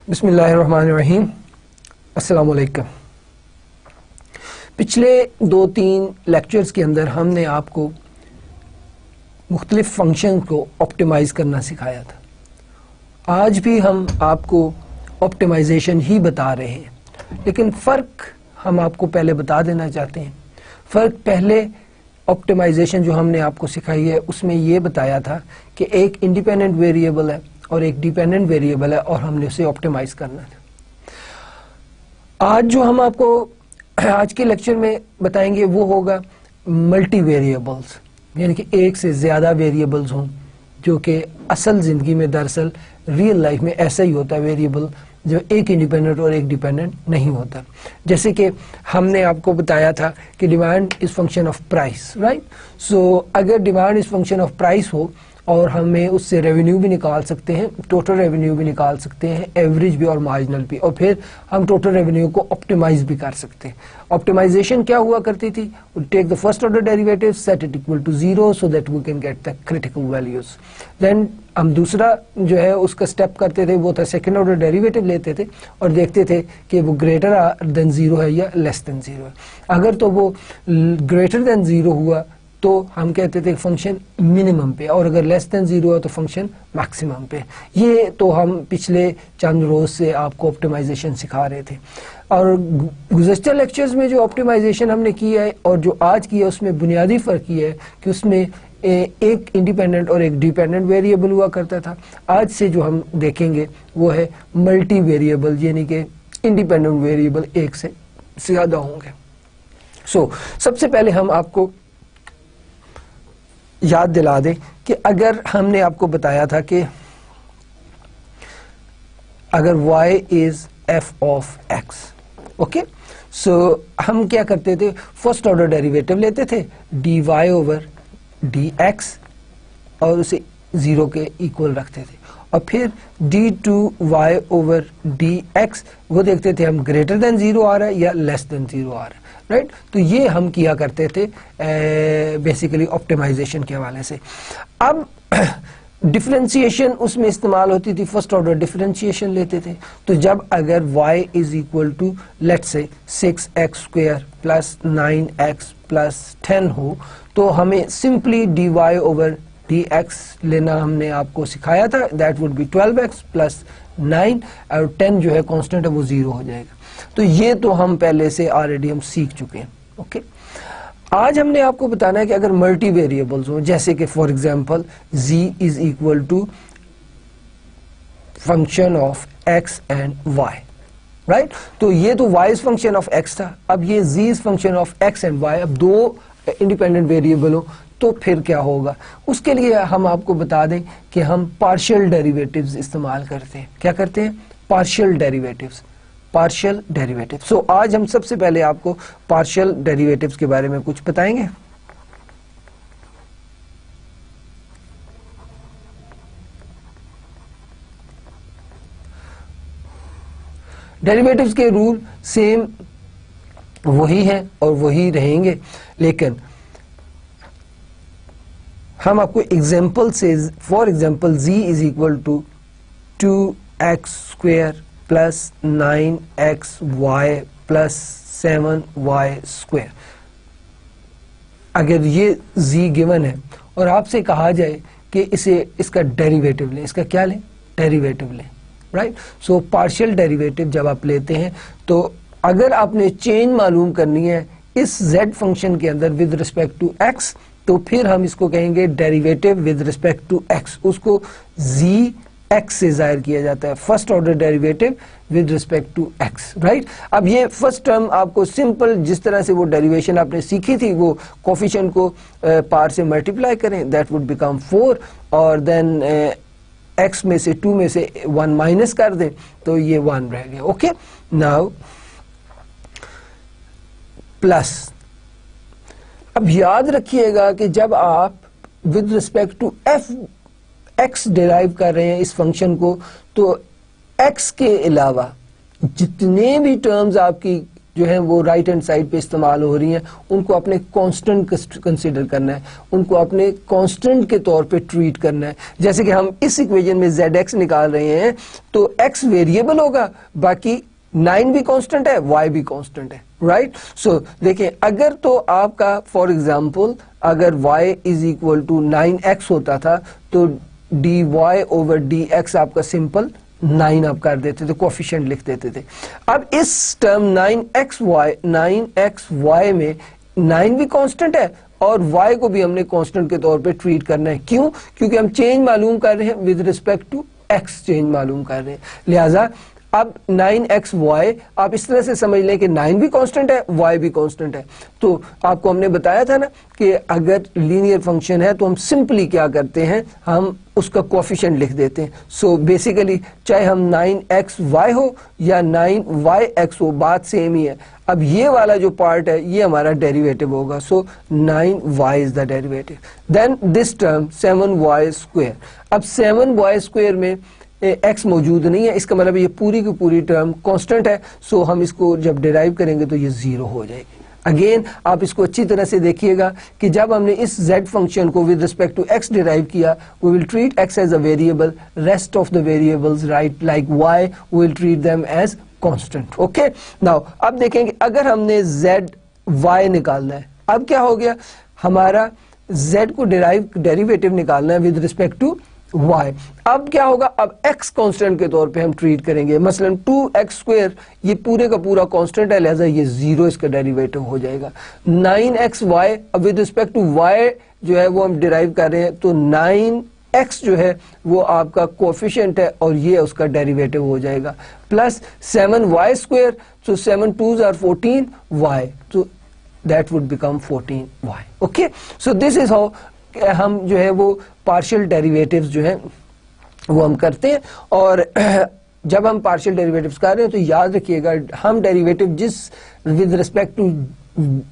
बिस्मिल्लाहिर्रहमानिर्रहीम। अस्सलाम वालेकुम। पिछले 2-3 लेक्चर्स के अंदर हमने आपको मुख्तलिफ फंक्शन को ऑप्टिमाइज़ करना सिखाया था। आज भी हम आपको ऑप्टिमाइजेशन ही बता रहे हैं, लेकिन फ़र्क हम आपको पहले बता देना चाहते हैं। फ़र्क पहले ऑप्टिमाइजेशन जो हमने आपको सिखाई है उसमें ये बताया था कि एक इंडिपेंडेंट वेरिएबल है और एक डिपेंडेंट वेरिएबल है और हमने उसे ऑप्टिमाइज करना था। आज जो हम आपको आज के लेक्चर में बताएंगे वो होगा मल्टी वेरिएबल्स, यानी कि एक से ज़्यादा वेरिएबल्स हों, जो कि असल ज़िंदगी में दरअसल रियल लाइफ में ऐसा ही होता है, वेरिएबल जो एक इंडिपेंडेंट और एक डिपेंडेंट नहीं होता। जैसे कि हमने आपको बताया था कि demand is function of price, right. So अगर demand is function of price हो और हमें उससे रेवेन्यू भी निकाल सकते हैं, टोटल रेवेन्यू भी निकाल सकते हैं, एवरेज भी और मार्जिनल भी, और फिर हम टोटल रेवेन्यू को ऑप्टिमाइज भी कर सकते हैं। ऑप्टिमाइजेशन क्या हुआ करती थी? Take the first order derivative, set it equal to 0 so that we can get the critical values. Then हम दूसरा जो है उसका स्टेप करते थे, वो था सेकेंड ऑर्डर डेरिवेटिव लेते थे और देखते थे कि वो ग्रेटर देन 0 है या लेस देन 0 है। अगर तो वो ग्रेटर देन 0 हुआ तो हम कहते थे फंक्शन मिनिमम पे, और अगर लेस देन 0 है तो फंक्शन मैक्सिमम पे। ये तो हम पिछले चंद रोज से आपको ऑप्टिमाइजेशन सिखा रहे थे। और गुज़श्ता लेक्चर्स में जो ऑप्टिमाइजेशन हमने किया है और जो आज किया है उसमें बुनियादी फ़र्क ये है कि उसमें एक इंडिपेंडेंट और एक डिपेंडेंट वेरिएबल हुआ करता था। आज से जो हम देखेंगे वो है मल्टी वेरिएबल, यानी कि इंडिपेंडेंट वेरिएबल एक से ज़्यादा होंगे। सो सबसे पहले हम आपको याद दिला दें कि अगर हमने आपको बताया था कि अगर y is f of x, okay, so हम क्या करते थे, फर्स्ट ऑर्डर डेरिवेटिव लेते थे dy ओवर dx और उसे 0 के इक्वल रखते थे, और फिर d2y ओवर dx वो देखते थे हम ग्रेटर देन 0 आ रहा है या लेस देन 0 आ रहा है, राइट। तो ये हम किया करते थे बेसिकली ऑप्टिमाइजेशन के हवाले से। अब डिफरेंशिएशन उसमें इस्तेमाल होती थी, फर्स्ट ऑर्डर डिफरेंशिएशन लेते थे। तो जब अगर y is equal to let's say 6x square plus 9x plus 10 हो तो हमें सिंपली dy ओवर dx लेना हमने आपको सिखाया था, that would B 12x plus 9 और 10 जो है कांस्टेंट है वो 0 हो जाएगा। तो ये तो हम पहले से ऑलरेडी हम सीख चुके हैं, ओके। आज हमने आपको बताना है कि अगर मल्टी वेरिएबल्स हो, जैसे कि for example z is equal to function of x and y, right. तो ये तो y is function of x था, अब ये z is function of x and y। अब दो इंडिपेंडेंट वेरिएबल हो तो फिर क्या होगा, उसके लिए हम आपको बता दें कि हम पार्शियल डेरिवेटिव्स इस्तेमाल करते हैं। क्या करते हैं? Partial derivatives, partial derivative. So आज हम सबसे पहले आपको पार्शियल डेरिवेटिव्स के बारे में कुछ बताएंगे। डेरिवेटिव्स के रूल सेम वही हैं और वही रहेंगे, लेकिन हम आपको एग्जांपल से, for example z is equal to 2x square plus 9xy plus 7y square, अगर ये z गिवन है और आपसे कहा जाए कि इसका डेरिवेटिव लें, इसका क्या लें? डेरिवेटिव लें, राइट। सो पार्शियल डेरिवेटिव जब आप लेते हैं तो अगर आपने चेंज मालूम करनी है इस z फंक्शन के अंदर विद रिस्पेक्ट टू x, तो फिर हम इसको कहेंगे derivative with respect to x। उसको z x से जाहिर किया जाता है, first order derivative with respect to x, right. अब ये फर्स्ट टर्म आपको सिंपल जिस तरह से वो डेरिवेशन आपने सीखी थी, वो कोफिशिएंट को पार से मल्टीप्लाई करें, दैट वुड बिकम 4, और देन x में से 2 में से 1 माइनस कर दें तो ये 1 रह गया, ओके। नाउ प्लस, अब याद रखिएगा कि जब आप with respect to f x derive कर रहे हैं इस फंक्शन को, तो x के अलावा जितने भी टर्म्स आपकी जो है वो राइट हैंड साइड पे इस्तेमाल हो रही हैं उनको अपने कांस्टेंट कंसीडर करना है, उनको अपने कांस्टेंट के तौर पे ट्रीट करना है। जैसे कि हम इस इक्वेशन में zx निकाल रहे हैं तो x वेरिएबल होगा, बाकी 9 भी कांस्टेंट है, y भी कांस्टेंट है, राइट। सो देखिए, अगर तो आपका फॉर एग्जांपल अगर y is equal to 9x होता था तो dy ओवर dx आपका सिंपल 9 आप कर देते थे, कोफिशिएंट लिख देते थे। अब इस टर्म 9xy में 9 भी कांस्टेंट है और y को भी हमने कांस्टेंट के तौर पे ट्रीट करना है। क्यों? क्योंकि हम चेंज मालूम कर रहे हैं with respect to x, change मालूम कर रहे हैं। लिहाजा अब 9xy आप इस तरह से समझ लें कि 9 भी कांस्टेंट है, y भी कांस्टेंट है। तो आपको हमने बताया था ना कि अगर लीनियर फंक्शन है तो हम सिंपली क्या करते हैं, हम उसका कोफिशिएंट लिख देते हैं। सो बेसिकली चाहे हम 9xy हो या 9yx हो, बात सेम ही है। अब ये वाला जो पार्ट है ये हमारा डेरिवेटिव होगा, so 9y is the derivative. Then this term 7y square, अब 7y स्क्वायर में x मौजूद नहीं है, इसका मतलब ये पूरी की पूरी टर्म कांस्टेंट है। सो हम इसको जब डिराइव करेंगे तो ये 0 हो जाएगी। अगेन आप इसको अच्छी तरह से देखिएगा कि जब हमने इस z फंक्शन को with respect to x derive किया, we will treat x as a variable, rest of the variables right like y we will treat them as constant. Okay, now अब देखेंगे अगर हमने y निकालना है, अब क्या हो गया, हमारा z को डेरिवेटिव निकालना है विद रिस्पेक्ट टू y। अब क्या होगा, अब x कांस्टेंट के तौर पे हम ट्रीट करेंगे। मसलन 2x स्क्वायर ये पूरे का पूरा कांस्टेंट है, लिहाजा ये 0 इसका डेरिवेटिव हो जाएगा। 9xy अब विद रिस्पेक्ट टू y जो है वो हम डिराइव कर रहे हैं, तो 9x जो है वो आपका कोफिशिएंट है और ये उसका डेरिवेटिव हो जाएगा, plus 7y square, so 7 2s are 14y, so that would become 14y। okay, so this is how हम जो है वो पार्शियल डेरिवेटिव्स जो है वो हम करते हैं। और जब हम पार्शियल डेरिवेटिव्स कर रहे हैं तो याद रखिएगा, हम डेरिवेटिव जिस विद रिस्पेक्ट टू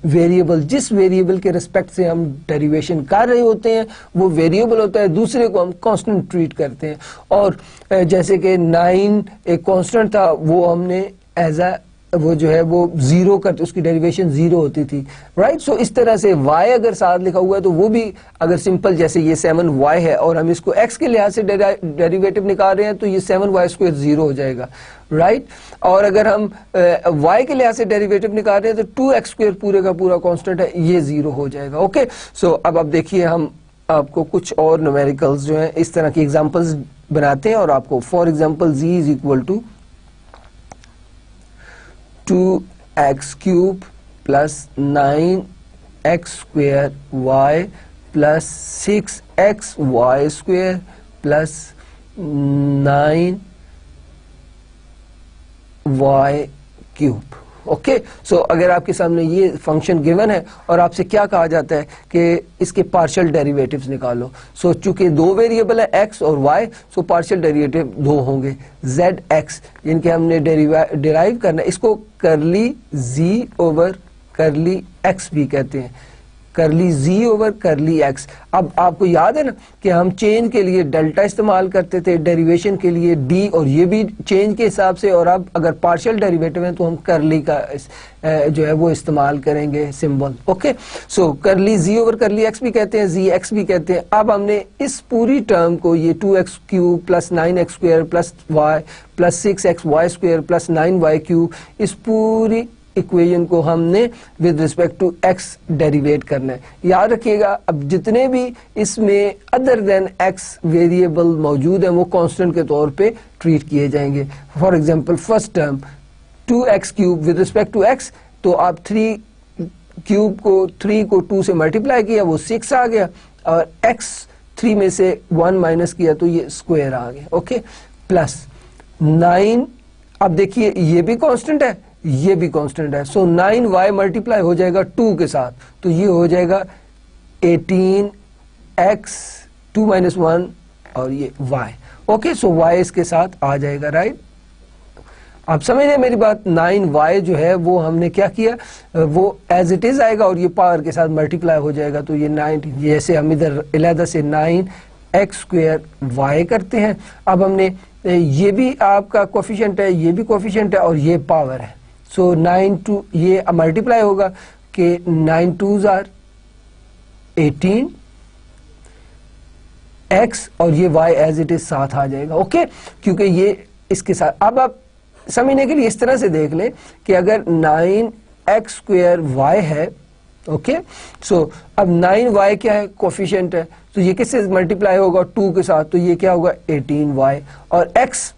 वेरिएबल, जिस वेरिएबल के रिस्पेक्ट से हम डेरिवेशन कर रहे होते हैं वो वेरिएबल होता है, दूसरे को हम कांस्टेंट ट्रीट करते हैं। और जैसे कि 9 एक कांस्टेंट था, वो हमने एज अ वो जो है वो 0 करते, उसकी डेरिवेशन 0 होती थी, राइट। सो इस तरह से y अगर साथ लिखा हुआ है तो वो भी अगर सिंपल, जैसे ये 7y है और हम इसको x के लिहाज से डेरिवेटिव निकाल रहे हैं तो ये 7y स्क्वायर 0 हो जाएगा, राइट। और अगर हम y के लिहाज से डेरिवेटिव निकाल रहे हैं तो 2x स्क्वायर पूरे का पूरा कांस्टेंट है, ये 0 हो जाएगा। ओके, सो अब देखिए हम आपको कुछ और न्यूमेरिकल्स जो है इस तरह की एग्जांपल्स बनाते हैं और आपको for example z is equal to 2x cube plus 9x square y plus 6xy square plus 9y cube. Okay, so अगर आपके सामने ये फंक्शन गिवन है और आपसे क्या कहा जाता है कि इसके पार्शियल डेरिवेटिव्स निकालो, सो चूंकि 2 वेरिएबल है x और y, सो पार्शियल डेरिवेटिव 2 होंगे। zx जिनके हमने डिराइव करना है, इसको करली z ओवर करली x भी कहते हैं, करली z ओवर करली x। अब आपको याद है ना कि हम चेंज के लिए डेल्टा इस्तेमाल करते थे, डेरिवेशन के लिए d, और ये भी चेंज के हिसाब से। और अब अगर पार्शियल डेरिवेटिव है तो हम करली का जो है वो इस्तेमाल करेंगे सिंबल। ओके, सो करली z ओवर करली x भी कहते हैं, zx भी कहते हैं। अब हमने इस पूरी टर्म को, ये 2x cube plus 9x square plus y plus 6xy square plus 9y cube, इस पूरी इक्वेशन को हमने with respect to x derivate करना है। याद रखिएगा, अब जितने भी इसमें अदर देन x वेरिएबल मौजूद हैं वो कांस्टेंट के तौर पे ट्रीट किए जाएंगे। For example first term 2x cube with respect to x, तो आप 3 क्यूब को 3 को 2 से मल्टीप्लाई किया वो 6 आ गया, और x 3 में से 1 माइनस किया तो ये स्क्वायर आ गया। ओके, प्लस 9, अब देखिए ये भी कांस्टेंट है, ये भी कांस्टेंट है, सो 9y मल्टीप्लाई हो जाएगा 2 के साथ, तो ये हो जाएगा 18x 2 माइनस 1 और ये y। ओके, सो y इसके साथ आ जाएगा, राइट। आप समझ रहे हैं मेरी बात। 9y जो है वो हमने क्या किया, वो एज इट इज आएगा और ये पावर के साथ मल्टीप्लाई हो जाएगा, तो ये 9, जैसे हम इधर अलहदा से 9 एक्स स्क्वायर वाई करते हैं। अब हमने ये भी आपका कोफिशिएंट है, ये भी कोफिशिएंट है और ये पावर है। सो 9 टू ये मल्टीप्लाई होगा कि 9 2s आर 18 एक्स और ये y एज इट इज साथ आ जाएगा। ओके, क्योंकि ये इसके साथ। अब आप समझने के लिए इस तरह से देख लें कि अगर 9x स्क्वायर y है, ओके, सो अब 9y क्या है, कोफिशिएंट है, तो ये किससे मल्टीप्लाई होगा, 2 के साथ, तो ये क्या होगा 18y और x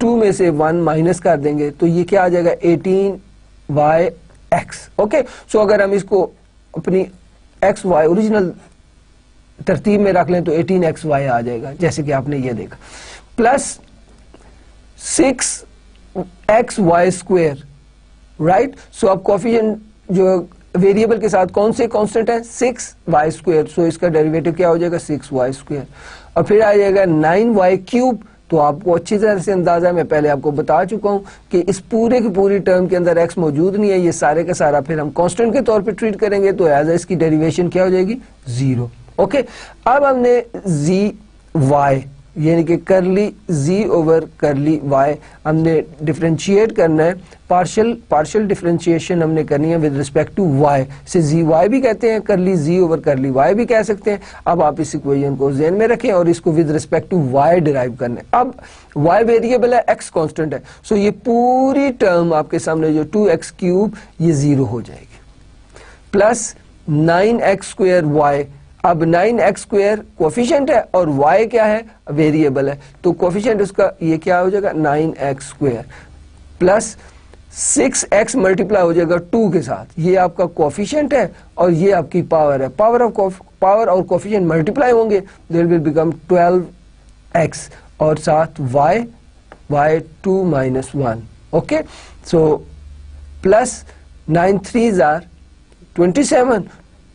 2 में से 1 माइनस कर देंगे तो ये क्या आ जाएगा 18yx। ओके, सो अगर हम इसको अपनी xy ओरिजिनल तरतीब में रख लें तो 18xy आ जाएगा, जैसे कि आपने ये देखा, प्लस 6xy स्क्वायर, राइट। सो अब कोफिशिएंट जो वेरिएबल के साथ कौन से कांस्टेंट है, 6y स्क्वायर, सो इसका डेरिवेटिव क्या हो जाएगा 6y स्क्वायर, और फिर आ जाएगा 9y क्यूब। तो आपको अच्छी तरह से अंदाजा, मैं पहले आपको बता चुका हूं कि इस पूरे की पूरी टर्म के अंदर x मौजूद नहीं है, ये सारे का सारा फिर हम कांस्टेंट के तौर पे ट्रीट करेंगे, तो एज इसकी डेरिवेशन क्या हो जाएगी 0। ओके, अब हमने z y यानी कि करली z ओवर करली y हमने डिफरेंशिएट करना है, पार्शियल डिफरेंशिएशन हमने करनी है विद रिस्पेक्ट टू y, से zy भी कहते हैं, करली z ओवर करली y भी कह सकते हैं। अब आप इस इक्वेशन को ज़हन में रखें और इसको with respect to y derive करना है। अब y वेरिएबल है, x कांस्टेंट है, सो ये पूरी टर्म आपके सामने जो 2x क्यूब ये 0 हो जाएगी, प्लस 9x स्क्वायर y। अब 9x स्क्वायर कोफिशिएंट है और y क्या है, वेरिएबल है, तो कोफिशिएंट उसका ये क्या हो जाएगा 9x square, plus 6x multiply हो जाएगा 2 के साथ, ये आपका कोफिशिएंट है और ये आपकी पावर है, पावर और कोफिशिएंट मल्टीप्लाई होंगे, देयर विल बिकम 12x और साथ y 2 minus 1। Okay, so plus 9 3s are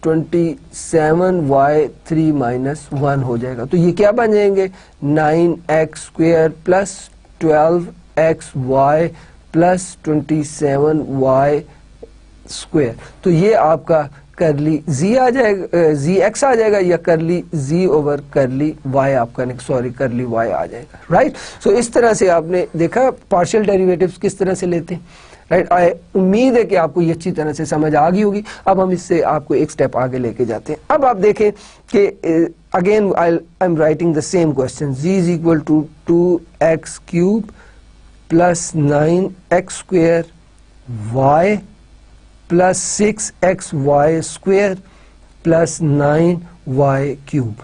27y 3 minus 1 हो जाएगा, तो ये क्या बन जाएंगे 9x square plus 12xy plus 27y square. तो ये आपका करली z आ जाएगा, zx आ जाएगा, या करली z ओवर करली y आपका, सॉरी करली y आ जाएगा, राइट। सो इस तरह से आपने देखा पार्शियल डेरिवेटिव्स किस तरह से लेते हैं, राइट। उम्मीद है कि आपको ये अच्छी तरह से समझ आ गई होगी। अब हम इससे आपको एक स्टेप आगे लेके जाते हैं। अब आप देखें कि again I am writing the same question, z is equal to 2x cube plus 9x square y plus 6xy square plus 9y cube.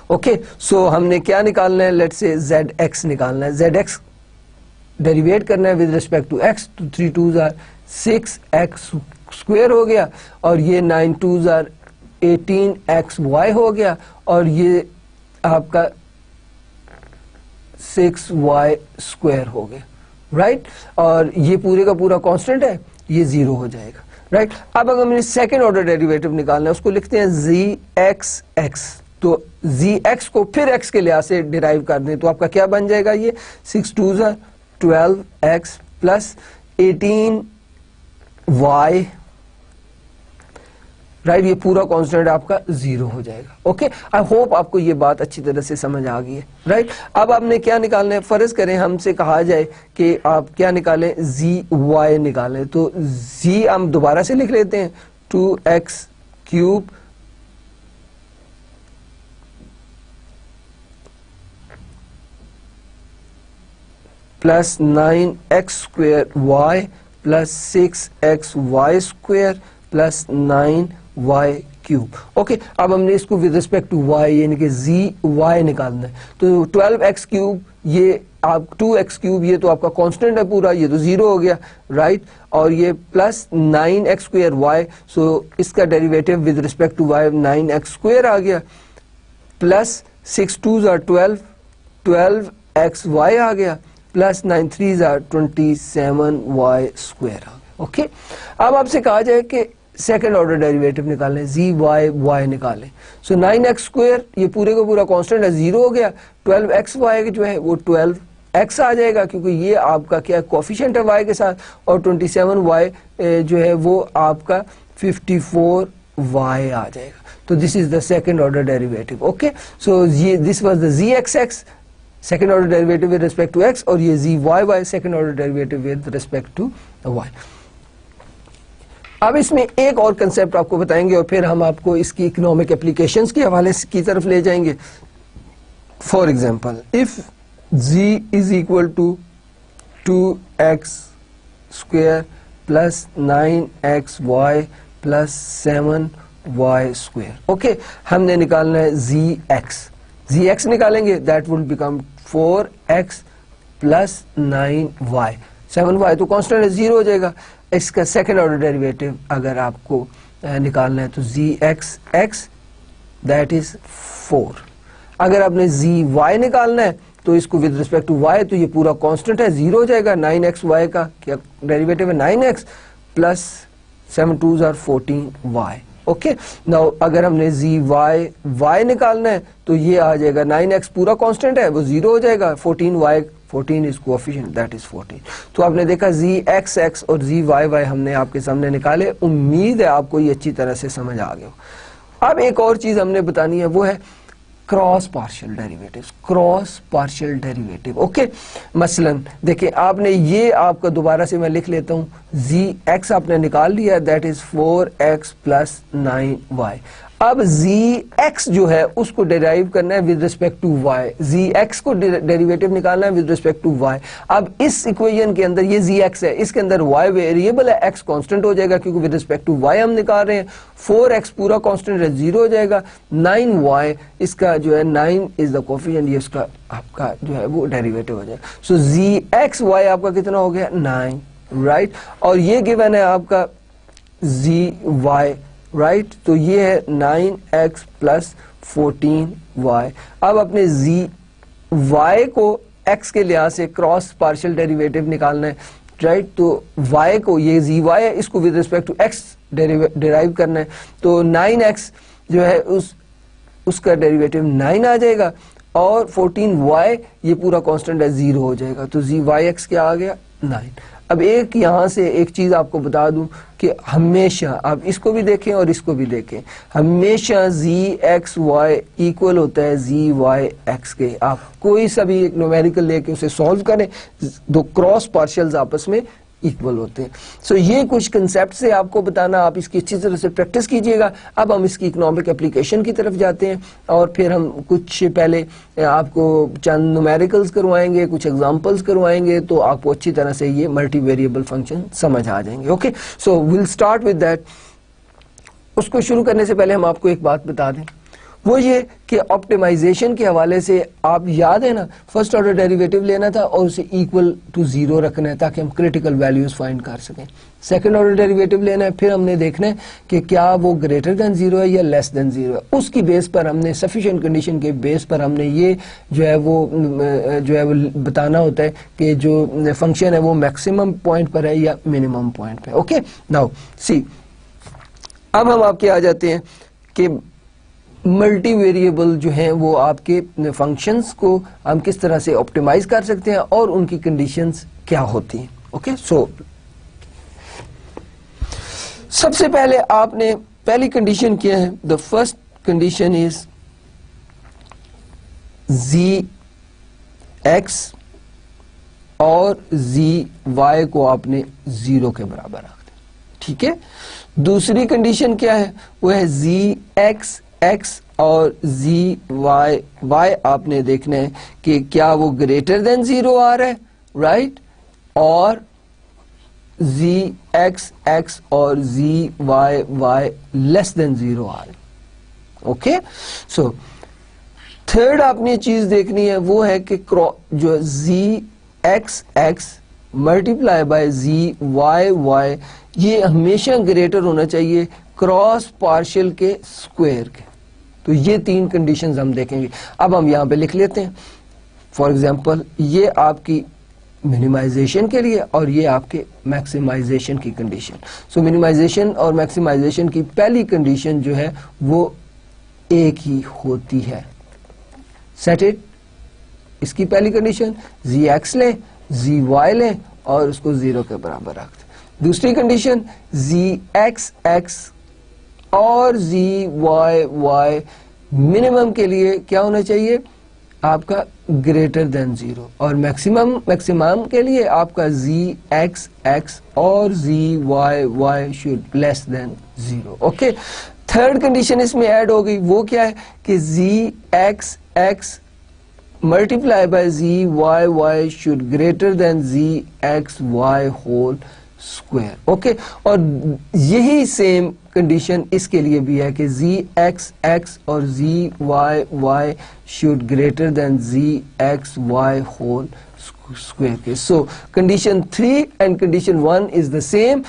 Okay, so हमने क्या निकालना है, लेट्स से zx निकालना है, zx डेरिवेट करना है विद रिस्पेक्ट टू x, तो 3 2s are 6x square हो गया और ये 9 2s आर 18xy हो गया और ये आपका 6y स्क्वायर हो गया, राइट। और ये पूरे का पूरा कांस्टेंट है, ये 0 हो जाएगा, राइट। अब अगर हमने सेकेंड ऑर्डर डेरिवेटिव निकालना है, उसको लिखते हैं zxx, तो zx को फिर x के लिहाज से डिराइव कर दें तो आपका क्या बन जाएगा, ये 6 2s are 12x plus 18y, right, ये पूरा कांस्टेंट आपका 0 हो जाएगा। ओके, आई होप आपको ये बात अच्छी तरह से समझ आ गई है, राइट। अब आपने क्या निकालना है, फर्ज करें हमसे कहा जाए कि आप क्या निकालें, zy निकालें, तो z हम दोबारा से लिख लेते हैं 2x cube plus 9x square y plus 6xy square plus 9y cube. Okay, अब हमने इसको विद रिस्पेक्ट टू y यानी कि zy निकालना है, तो 12x क्यूब ये आप 2x क्यूब, ये तो आपका कांस्टेंट है पूरा, ये तो 0 हो गया, राइट, और ये plus 9x square y, so इसका derivative with respect to y 9x square आ गया, प्लस 6 2s आर 12xy आ गया, plus 9 3s are 27y square आ गया। ओके, अब आपसे कहा जाए कि सेकेंड ऑर्डर डेरिवेटिव निकालें, y निकालें, सो 9x स्क्वायर ये पूरे का पूरा कांस्टेंट है, 0 हो गया, 12xy जो है वो 12x आ जाएगा क्योंकि ये आपका क्या कोफिशिएंट है y के साथ, और 27y जो है वो आपका 54 y आ जाएगा। तो this is the second order derivative. Okay, so ये this was the G X X second order derivative with respect to x, और ये G Y Y second order derivative with respect to y। अब इसमें एक और concept आपको बताएंगे और फिर हम आपको इसकी इकोनॉमिक एप्लीकेशंस के हवाले की तरफ ले जाएंगे। For example, if g is equal to 2x square plus 9xy plus 7y square. Okay, हमने निकालना है जी एक्स निकालेंगे, that will become 4x plus 9y। 7y तो कांस्टेंट है, 0 हो जाएगा। इसका सेकंड ऑर्डर डेरिवेटिव अगर आपको निकालना है तो जी एक्स एक्स दैट इज 4। अगर आपने जी वाई निकालना है तो इसको विद रिस्पेक्ट टू y, तो ये पूरा कांस्टेंट है, 0 हो जाएगा। 9xy का क्या डेरिवेटिव है, 9x plus 7 2s are 14y। Okay, now अगर हमने जी वाई वाई निकालना है तो ये आ जाएगा 9x पूरा कांस्टेंट है, वो 0 हो जाएगा। 14y, 14 is coefficient, that is 14। तो आपने देखा जी एक्स एक्स और जी वाई वाई हमने आपके सामने निकाले। उम्मीद है आपको ये अच्छी तरह से समझ आ गया हो। अब एक और चीज हमने बतानी है, वो है cross partial derivative. Cross partial derivative, okay, मसलन देखिए, आपने ये आपका दोबारा से मैं लिख लेता हूं, जी एक्स आपने निकाल लिया, that is 4x plus 9y। अब जी एक्स जो है उसको डेराइव करना है with respect to y, G X को डेरिवेटिव निकालना है विद रिस्पेक्ट टू y। अब इस इक्वेशन के अंदर ये जी एक्स है, इसके अंदर y वेरिएबल है, x कांस्टेंट हो जाएगा क्योंकि विद रिस्पेक्ट टू y हम निकाल रहे हैं। 4x पूरा कांस्टेंट है, 0 हो जाएगा। 9y इसका जो है 9 इज द कोएफिशिएंट, ये उसका आपका जो है वो डेरिवेटिव हो जाएगा। सो जी एक्स वाई आपका कितना हो गया, 9, राइट। और ये गिवन है आपका जी वाई, राइट, तो ये है 9x प्लस 14y। अब अपने जी वाई को x के लिहाज से क्रॉस पार्शियल डेरिवेटिव निकालना है, राइट। तो y को, ये जी वाई है, इसको with respect to x derive करना है। तो 9x जो है उसका डेरिवेटिव 9 आ जाएगा, और 14y ये पूरा कांस्टेंट है, 0 हो जाएगा। तो जी वाई एक्स क्या आ गया, 9। अब एक यहां से एक चीज आपको बता दूं कि हमेशा आप इसको भी देखें और इसको भी देखें, हमेशा जी एक्स वाई इक्वल होता है जी वाई एक्स के। आप कोई सा भी एक न्यूमेरिकल लेके उसे सॉल्व करें, दो क्रॉस पार्शियल्स आपस में इक्वल होते हैं। सो ये कुछ कंसेप्ट से आपको बताना, आप इसकी अच्छी तरह से प्रैक्टिस कीजिएगा। अब हम इसकी इकोनॉमिक एप्लीकेशन की तरफ जाते हैं, और फिर हम कुछ पहले आपको चंद न्यूमेरिकल्स करवाएंगे, कुछ एग्जांपल्स करवाएंगे, तो आपको अच्छी तरह से ये मल्टी वेरिएबल फंक्शन समझ आ जाएंगे। Okay, so will start with that. उसको शुरू करने से पहले हम आपको एक बात बता दें, वो ये कि ऑप्टिमाइजेशन के हवाले से आप याद है ना, फर्स्ट ऑर्डर डेरिवेटिव लेना था और उसे इक्वल टू 0 रखना है ताकि हम क्रिटिकल वैल्यूज फाइंड कर सकें। सेकंड ऑर्डर डेरिवेटिव लेना है, फिर हमने देखना है कि क्या वो ग्रेटर देन 0 है या लेस देन 0 है। उसकी बेस पर हमने सफिशिएंट कंडीशन के बेस पर हमने ये जो है वो बताना होता है कि जो फंक्शन है वो मैक्सिमम पॉइंट पर है या मिनिमम पॉइंट पे। ओके, नाउ सी, अब हम आपके आ जाते हैं कि मल्टी वेरिएबल जो हैं वो आपके फंक्शंस को हम किस तरह से ऑप्टिमाइज कर सकते हैं और उनकी कंडीशंस क्या होती हैं। ओके, सो सबसे पहले आपने पहली कंडीशन क्या है, the first condition is G X और जी वाई को आपने 0 के बराबर रख दिया, ठीक है। दूसरी कंडीशन क्या है, वो है जी एक्स एक्स और जी वाई वाई आपने देखना है कि क्या वो ग्रेटर देन 0 आ रहा है, राइट, और जी एक्स एक्स और G Y Y less than 0 आ रहा है। ओके, सो थर्ड आपने चीज देखनी है, वो है कि जो G X X multiply by G Y Y ये हमेशा ग्रेटर होना चाहिए क्रॉस पार्शियल के स्क्वायर के। तो ये 3 कंडीशंस हम देखेंगे। अब हम यहां पे लिख लेते हैं। फॉर एग्जांपल, ये आपकी मिनिमाइजेशन के लिए और ये आपके मैक्सिमाइजेशन की कंडीशन। सो मिनिमाइजेशन और मैक्सिमाइजेशन की पहली कंडीशन जो है वो एक ही होती है। सेट इट, इसकी पहली कंडीशन जी एक्स लें, जी वाई लें और उसको 0 के बराबर रख दें। दूसरी कंडीशन जी एक्स एक्स और जी वाई वाई मिनिमम के लिए क्या होना चाहिए आपका ग्रेटर देन 0 और मैक्सिमम के लिए आपका जी एक्स एक्स और G Y Y should less than 0। Okay, third condition इसमें ऐड हो गई, वो क्या है कि G X X multiply by G Y Y should greater than G X Y whole square. Okay, और यही सेम कंडीशन इसके लिए भी है कि जी एक्स एक्स और G Y Y should greater than G X Y whole square के। So condition 3 and condition 1 is the same.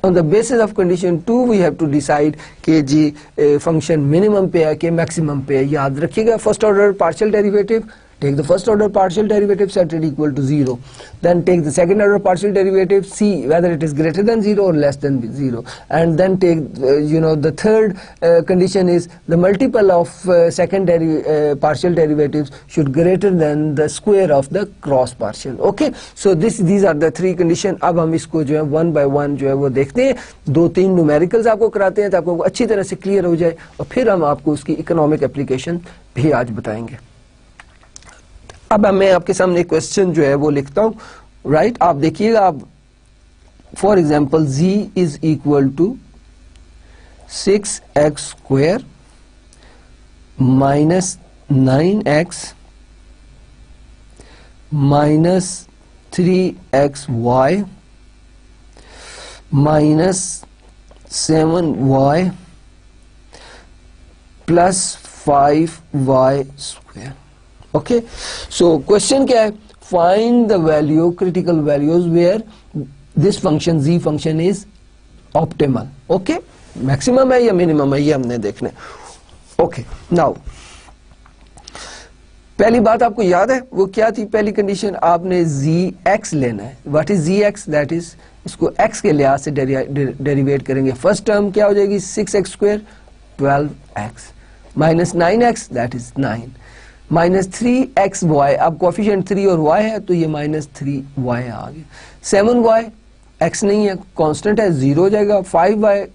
On the basis of condition 2 we have to decide कि जी function minimum पे है कि maximum पे है। याद रखिएगा, first order partial derivative, take the first order partial derivative, set it equal to 0, then take the second order partial derivative, see whether it is greater than 0 or less than 0, and then take the third condition is the multiple of partial derivatives should greater than the square of the cross partial. Okay, so these are the three condition। अब हम इसको जो है one by one जो है वो देखते हैं, 2-3 न्यूमेरिकल्स आपको कराते हैं ताकि आपको अच्छी तरह से क्लियर हो जाए और फिर हम आपको उसकी इकोनॉमिक एप्लीकेशन भी आज बताएंगे। अब मैं आपके सामने क्वेश्चन जो है वो लिखता हूं, राइट? आप देखिएगा, आप for example z is equal to 6x square minus 9x minus 3xy minus 7y plus 5y square. Okay, so question क्या है? Find the value, critical values where this function G function is optimal. Okay, maximum है या minimum है ये हमने देखना है। Okay, now पहली बात आपको याद है वो क्या थी? पहली कंडीशन आपने जी एक्स लेना है। What is G X? That is, इसको एक्स के लिहाज से डेरिवेट करेंगे। फर्स्ट टर्म क्या हो जाएगी? 6x square 12x minus 9x that is 9 minus 3xy, अब कोफिशिएंट 3 और y है तो ये माइनस 3y आ गया। 7y x नहीं है, कांस्टेंट है, 0 हो जाएगा। 5y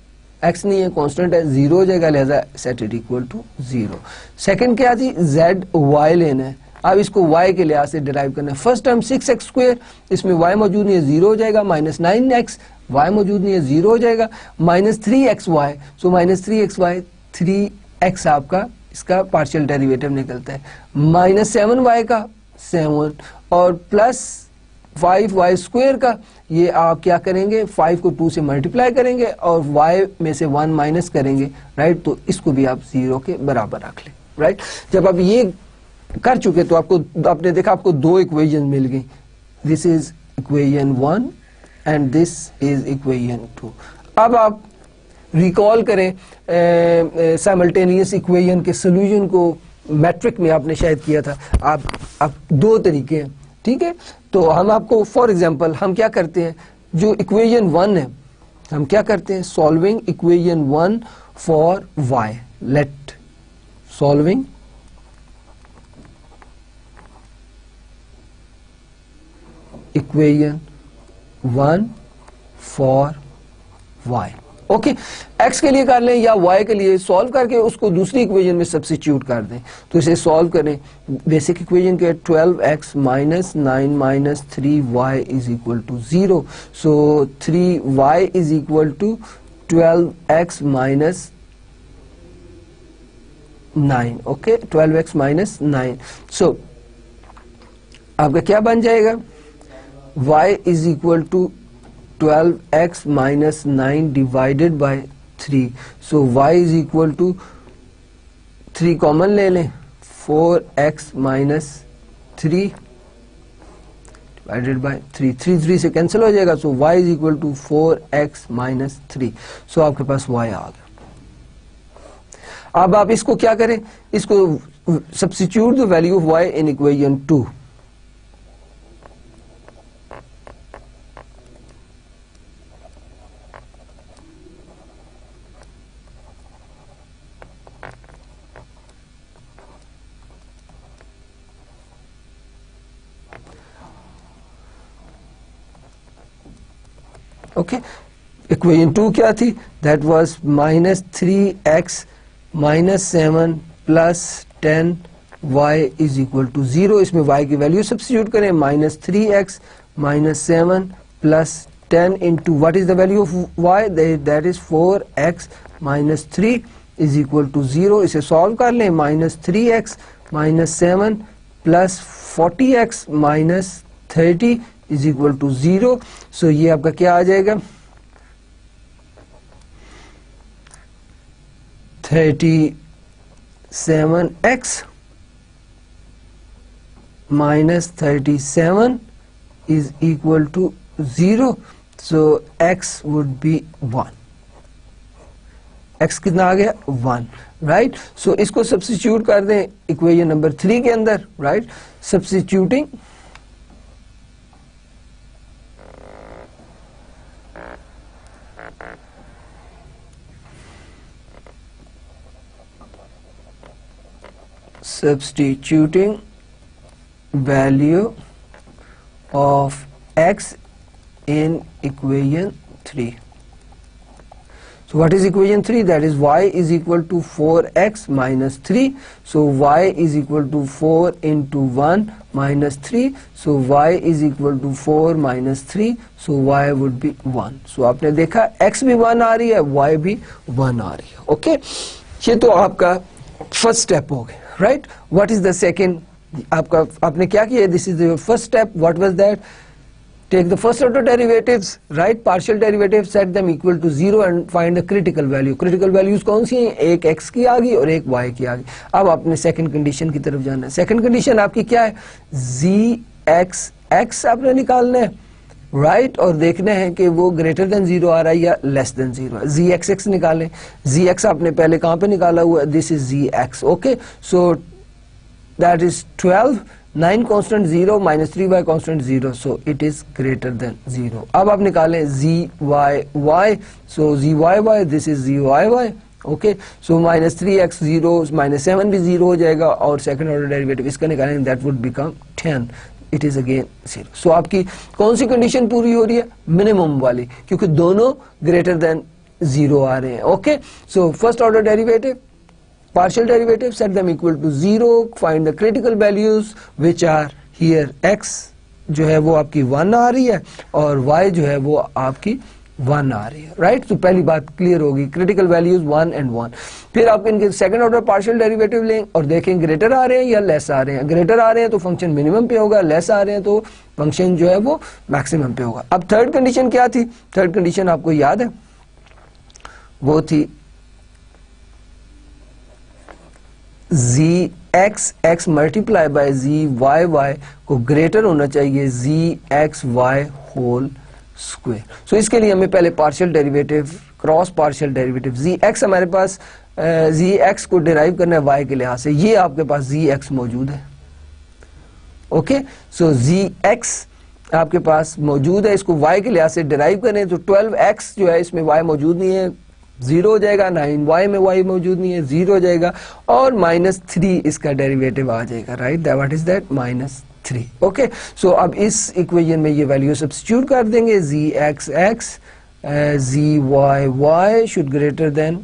x नहीं है, कांस्टेंट है, 0 हो जाएगा, लिहाजा set it equal to 0। Second क्या थी? zy लेना है। अब इसको y के लिहाज से डिराइव करना है। फर्स्ट टर्म 6x स्क्वायर, इसमें y मौजूद नहीं है, 0 हो जाएगा। माइनस 9x, y मौजूद नहीं है, 0 हो जाएगा। Minus 3xy, so minus 3xy, 3x आपका इसका पार्शियल डेरिवेटिव निकलता है। माइनस 7y का 7 और प्लस 5y स्क्वायर का, ये आप क्या करेंगे? 5 को 2 से मल्टीप्लाई करेंगे और y में से 1 माइनस करेंगे, राइट? तो इसको भी आप 0 के बराबर रख लें, राइट? जब आप ये कर चुके तो आपने देखा आपको 2 इक्वेशन मिल गई। This is equation 1 and this is equation 2। अब आप रिकॉल करें साइमल्टेनियस इक्वेशन के सोल्यूशन को, मैट्रिक में आपने शायद किया था। आप 2 तरीके हैं, ठीक है? तो हम आपको फॉर एग्जांपल हम क्या करते हैं, जो इक्वेशन 1 है हम क्या करते हैं? Solving equation 1 for y, let solving equation 1 for y। Okay, x के लिए कर लें या y के लिए, सॉल्व करके उसको दूसरी इक्वेशन में सब्स्टिट्यूट कर दें। तो इसे सॉल्व करें। बेसिक इक्वेशन के 12x minus 9 minus 3y is equal to 0। So 3y is equal to 12x minus 9। Okay, 12x minus 9। So आपका क्या बन जाएगा? y is equal to 12x minus 9 divided by 3. So y is equal to 3 common ले लें, 4x minus 3 divided by 3, 3 से cancel हो जाएगा। So y is equal to 4x minus 3. So आपके पास y आ गया। अब आप इसको क्या करें? इसको substitute the value of y in equation 2। Okay, equation 2 क्या थी, that was -3x -7 plus 10y is equal to 0। इसमें y की वैल्यू सब्स्टिट्यूट करें, -3x -7 plus 10 into what is the value of y, that is 4x -3 is equal to 0। इसे solve कर लें, -3x -7 plus 40x -30 is equal to 0। So ये आपका क्या आ जाएगा, 37x -37 is equal to 0. So x would be 1. x कितना आ गया, 1, right. सो इसको सब्स्टिट्यूट कर दें इक्वेशन नंबर 3 के अंदर, right. Substituting value of x in equation 3. So what is equation 3? That is y is equal to 4x minus 3. So y is equal to 4 into 1 minus 3. So y is equal to 4 minus 3. So y would be 1. So आपने देखा x भी 1 आ रही है, y भी 1 आ रही है। Okay, ये तो आपका फर्स्ट स्टेप हो गया, right. What is the second, आपका आपने क्या किया, this is your first step. What was that, take the first order derivatives, right, partial derivative, set them equal to 0 and find the critical value. Critical values कौन सी हैं, एक x की आ गई और एक y की आ गई। अब आपने सेकंड कंडीशन की तरफ जाना है। सेकंड कंडीशन आपकी क्या है, gx आपने निकालना है, राइट, और देखना है कि वो ग्रेटर देन 0 आ रहा है या लेस देन 0 है। gx निकालें, gx आपने पहले कहां पे निकाला हुआ है, this is gx। Okay, so that is 12, 9 constant 0 minus 3y constant 0, so it is greater then 0। अब आप निकालें zy, so zy, this is zy। Okay, so -3x 0 -7 भी 0 हो जाएगा और सेकंड ऑर्डर डेरिवेटिव इसका निकालेंगे, that would become 10, it is again 0। सो आपकी कौन सी कंडीशन पूरी हो रही है, मिनिमम वाली, क्योंकि दोनों ग्रेटर देन 0 आ रहे हैं। Okay, so first order derivative, partial derivative, set them equal to 0, find the critical values which are here, x जो है वो आपकी 1 आ रही है और y जो है वो आपकी 1 आ रही है, राइट। तो पहली बात क्लियर होगी, क्रिटिकल वैल्यूज 1 and 1। फिर आप इनके सेकंड ऑर्डर पार्शियल डेरिवेटिव लें और देखें ग्रेटर आ रहे हैं या लेस आ रहे हैं। ग्रेटर आ रहे हैं तो फंक्शन मिनिमम पे होगा, लेस आ रहे हैं तो फंक्शन जो है वो मैक्सिमम पे होगा। अब थर्ड कंडीशन क्या थी, थर्ड कंडीशन आपको याद है, वो थी gx मल्टीप्लाई बाय zy को ग्रेटर होना चाहिए gxy होल स्क्वायर। सो इसके लिए हमें पहले partial derivative, cross partial derivative, gx हमारे पास gx को डिराइव करना है y के लिहाज से, ये आपके पास gx मौजूद है। ओके, सो gx आपके पास मौजूद है, इसको y के लिहाज से डिराइव करें तो 12x जो है इसमें y मौजूद नहीं है, 0 हो जाएगा, 9y में y मौजूद नहीं है, 0 हो जाएगा, और -3 इसका डेरिवेटिव आ जाएगा, right. What is that, -3। Okay, so अब इस इक्वेशन में ये वैल्यू सब्स्टिट्यूट कर देंगे, gxx zy should greater than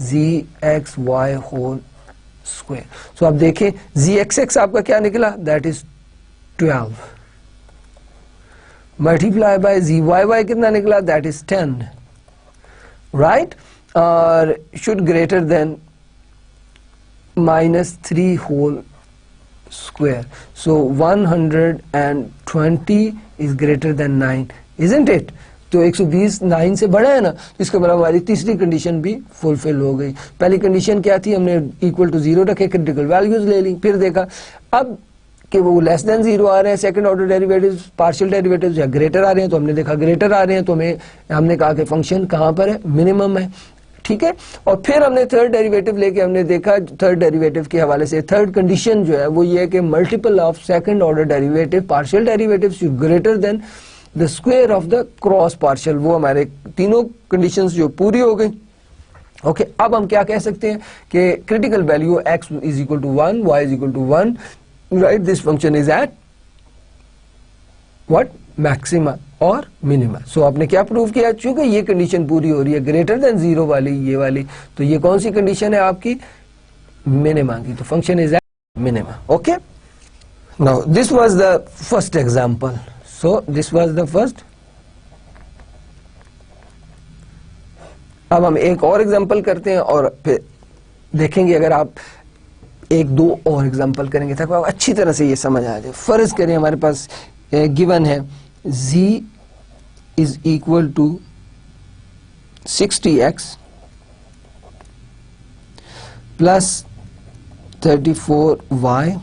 gxy whole square. So अब देखें gxx आपका क्या निकला, that is 12 multiply by zy कितना निकला, दैट इज 10, राइट, और should greater than -3 whole square. So 120 is greater than 9, isn't it. तो 120 9 से बड़ा है ना, तो इसके बराबर हमारी तीसरी कंडीशन भी फुलफिल हो गई। पहली कंडीशन क्या थी, हमने इक्वल टू 0 रखे, क्रिटिकल वैल्यूज ले ली, फिर देखा अब कि वो लेस देन 0 आ रहे हैं, second order derivatives, partial derivatives या ग्रेटर आ रहे हैं, तो हमने देखा ग्रेटर आ रहे हैं, तो हमने कहा कि फंक्शन कहाँ पर है, मिनिमम है, ठीक है। और फिर हमने थर्ड डेरिवेटिव लेके हमने देखा, थर्ड डेरिवेटिव के हवाले से थर्ड कंडीशन जो है वो ये है कि multiple of second order derivative partial derivatives greater than the square of the cross partial. वो हमारे तीनों कंडीशंस जो पूरी हो गई। ओके, अब हम क्या कह सकते हैं कि critical value x is equal to 1, y is equal to 1, right, this function is at what, maxima और मिनिमा। सो आपने क्या प्रूव किया, चूंकि ये कंडीशन पूरी हो रही है ग्रेटर देन 0 वाली, ये वाली, तो ये कौन सी कंडीशन है आपकी, मिनिमा की, तो function is at minima. Okay, now this was the first example. So this was the first. अब हम एक और एग्जांपल करते हैं और फिर देखेंगे, अगर आप एक दो और एग्जांपल करेंगे ताकि अच्छी तरह से ये समझ आ जाए। फर्ज करें हमारे पास गिवन है z is equal to 60x plus 34y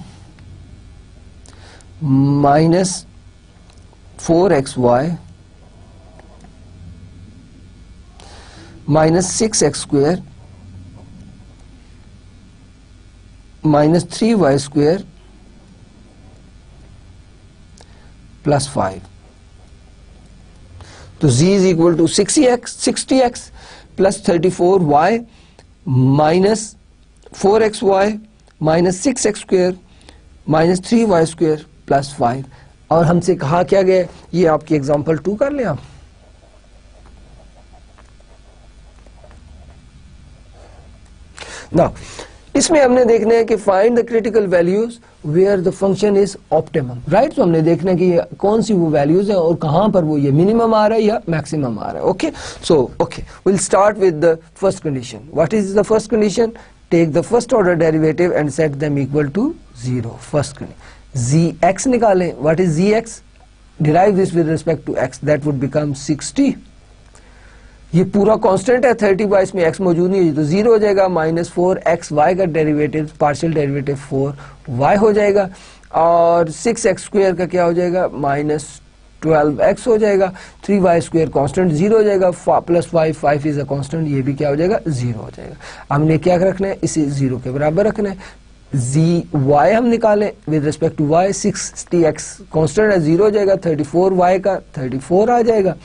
minus 4xy minus 6x square minus 3y square plus 5। तो z is equal to 60x plus 34y minus 4xy minus 6x square minus 3y square plus 5। और हमसे कहा क्या गया, ये आपकी example 2 कर लें आप। नाउ इसमें हमने देखना है कि find the critical values where the function is optimum, right. तो हमने देखना है कि कौन सी वो वैल्यूज है और कहां पर वो ये मिनिमम आ रहा है या मैक्सिमम आ रहा है। Okay, so okay, will start with the first condition. What is the first condition, take the first order derivative and set them equal to 0। First condition, gx निकालें। What is gx, derive this with respect to x, that would become 60। ये पूरा constant है 30y, इसमें x मौजूद नहीं है तो 0 हो जाएगा। माइनस 4xy का डेरिवेटिव, पार्शियल डेरिवेटिव 4y हो जाएगा। और 6x स्क्वेयर का क्या हो जाएगा, माइनस 12x हो जाएगा। 3y स्क्वेयर कांस्टेंट 0 हो जाएगा। प्लस 5 इज अ कांस्टेंट, ये भी क्या हो जाएगा, 0 हो जाएगा। हमने क्या रखना है, इसे 0 के बराबर रखना है। zy हम निकालें with respect to y, 60x constant है 0 हो जाएगा। 34y का 34 आ जाएगा।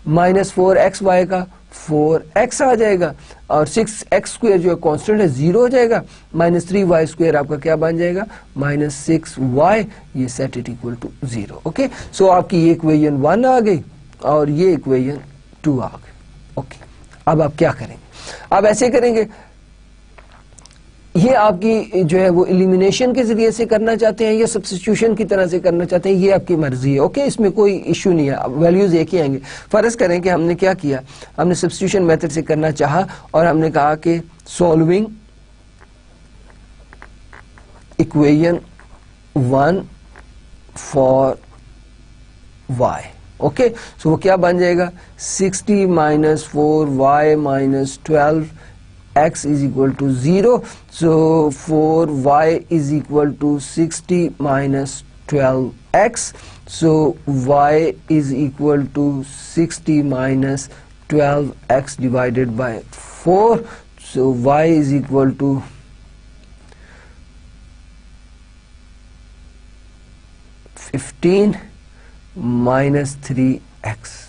माइनस 4xy का 4x आ जाएगा। और 6x स्क्वेयर जो है कांस्टेंट है 0 हो जाएगा। माइनस 3y स्क्वेयर आपका क्या बन जाएगा, माइनस 6y, ये set it equal to 0। Okay, so आपकी ये इक्वेशन 1 आ गई और ये इक्वेशन 2 आ गई। ओके, अब आप क्या करेंगे, आप ऐसे करेंगे, ये आपकी जो है वो एलिमिनेशन के जरिए से करना चाहते हैं या सब्स्टिट्यूशन की तरह से करना चाहते हैं, ये आपकी मर्जी है। ओके, इसमें कोई इश्यू नहीं है, वैल्यूज एक ही आएंगे। फर्ज करें कि हमने क्या किया, हमने सब्स्टिट्यूशन मेथड से करना चाहा और हमने कहा कि solving equation 1 for y। Okay, so वो क्या बन जाएगा, 60 minus 4y minus 12 x is equal to 0. So 4y is equal to 60 minus 12x. So y is equal to 60 minus 12x divided by 4. So y is equal to 15 minus 3x.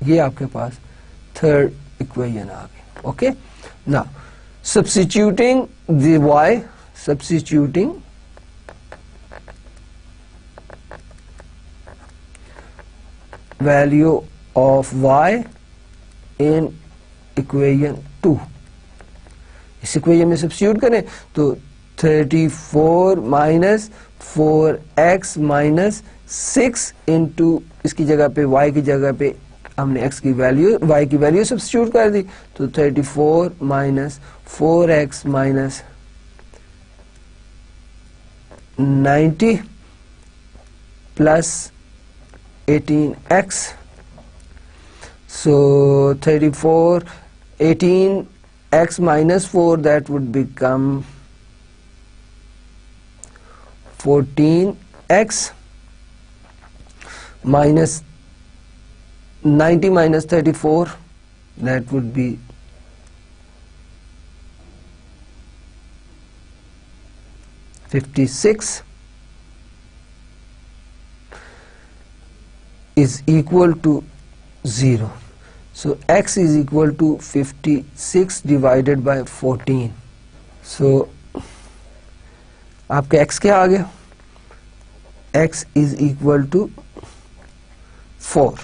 ये आपके पास third equation आ गई। Okay, now substituting the y, substituting value of y in equation 2, इस equation में substitute करें तो 34 minus 4x minus 6 into, इसकी जगह पे y की जगह पे हमने x की वैल्यू, y की वैल्यू सब्स्टिट्यूट कर दी तो 34 minus 4x minus 90 plus 18x। So 34 18x minus 4, that would become 14x minus 90 minus 34, that would be 56 is equal to 0. So x is equal to 56 divided by 14. So आपका x क्या आ गया, x is equal to 4।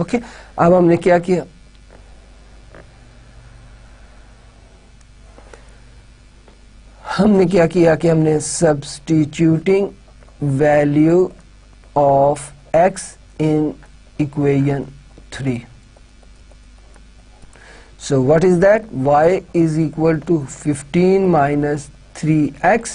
Okay, अब हमने क्या किया, कि हमने substituting value of x in equation 3। So what is that? Y is equal to 15 minus 3x.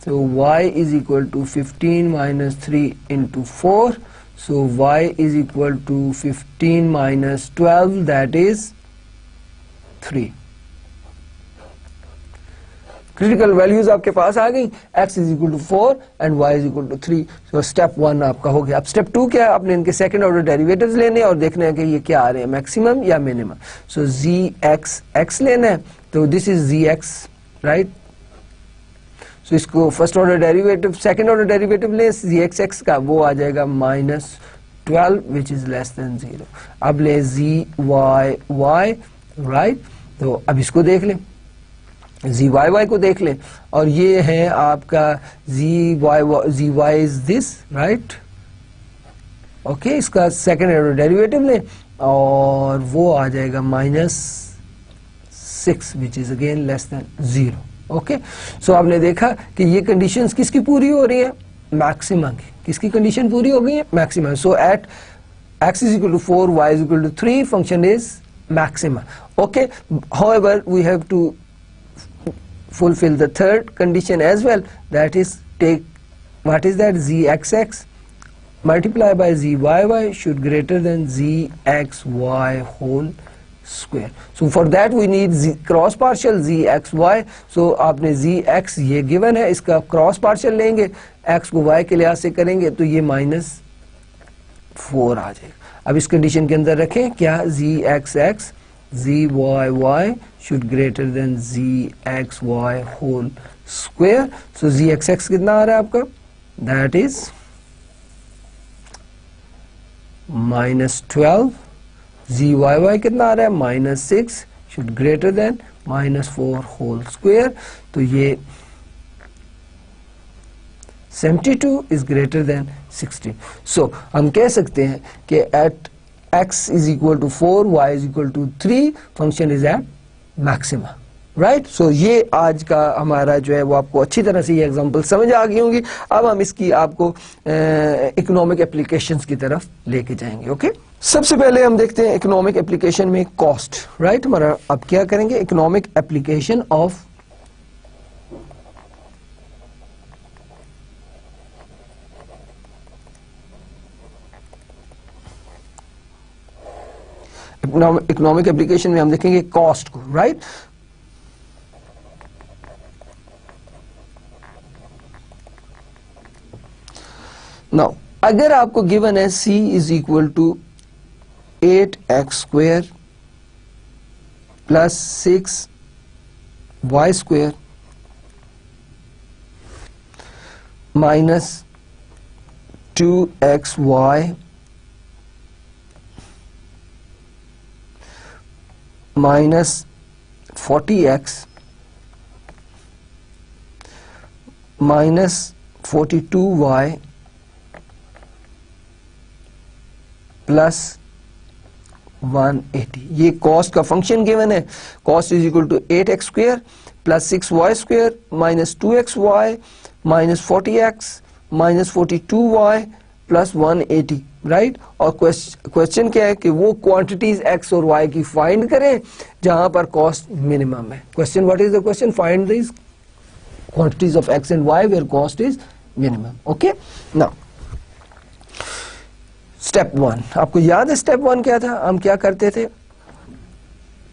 So y is equal to 15 minus 3 into 4. So y is equal to 15 minus 12, that is 3. Critical values आपके पास आ गई, x is equal to 4 and y is equal to 3। So step 1 आपका हो गया। अब step 2 क्या है, आपने इनके सेकंड ऑर्डर डेरिवेटिव्स लेने और देखना है कि ये क्या आ रहे हैं, मैक्सिमम या मिनिमम। सो gx लेना है, तो दिस इज gx, राइट। सो इसको first order derivative, second order derivative ले gx का, वो आ जाएगा -12 विच इज लेस देन 0। अब ले gy, राइट। तो अब इसको देख लें, zy को देख लें, और ये है आपका zy is this, right. Okay, इसका सेकेंड ऑर्डर डेरिवेटिव लें और वो आ जाएगा -6 which is again less than 0। Okay, so आपने देखा कि ये कंडीशंस किसकी पूरी हो रही है, मैक्सिमा की। किसकी कंडीशन पूरी हो गई है, maxima. So at x is equal to 4, y is equal to 3, function is maxima. Okay, however we have to fulfill the third condition as well, that is take, what is that, gxx multiply by zyy should greater than gxy whole square. So for that we need cross partial gxy. So आपने gx ये given है, इसका cross partial लेंगे, x को y के लिहाज से करेंगे तो ये -4 आ जाएगा। अब इस कंडीशन के अंदर रखें क्या, gxx zyy should greater than gxy whole square. So gxx कितना आ रहा है आपका, that is -12, zyy कितना आ रहा है, -6 should greater than -4 whole square. तो ये 72 is greater than 16. So हम कह सकते हैं कि at x is equal to 4, y is equal to 3, function is at maxima, right? So ये आज का हमारा जो है वो आपको अच्छी तरह से ये एग्जांपल समझ आ गई होंगी। अब हम इसकी आपको इकोनॉमिक एप्लीकेशंस की तरफ लेके जाएंगे। ओके, सबसे पहले हम देखते हैं इकोनॉमिक एप्लीकेशन में कॉस्ट, राइट। हमारा अब क्या करेंगे, economic application of economic application में हम देखेंगे कॉस्ट को, राइट। नाउ अगर आपको गिवन है c is equal to 8x² plus 6y² minus 2xy minus 40x minus 42y plus 180, ये कॉस्ट का फंक्शन गिवन है। Cost is equal to 8x² plus 6y² minus 2xy minus 40x minus 42y plus 180, right. और question क्या है कि वो quantities x और y की फाइंड करें जहां पर कॉस्ट मिनिमम है। Question, what is the question, find this quantities of x and y where cost is minimum. Okay, now step 1, आपको याद है स्टेप 1 क्या था, हम क्या करते थे,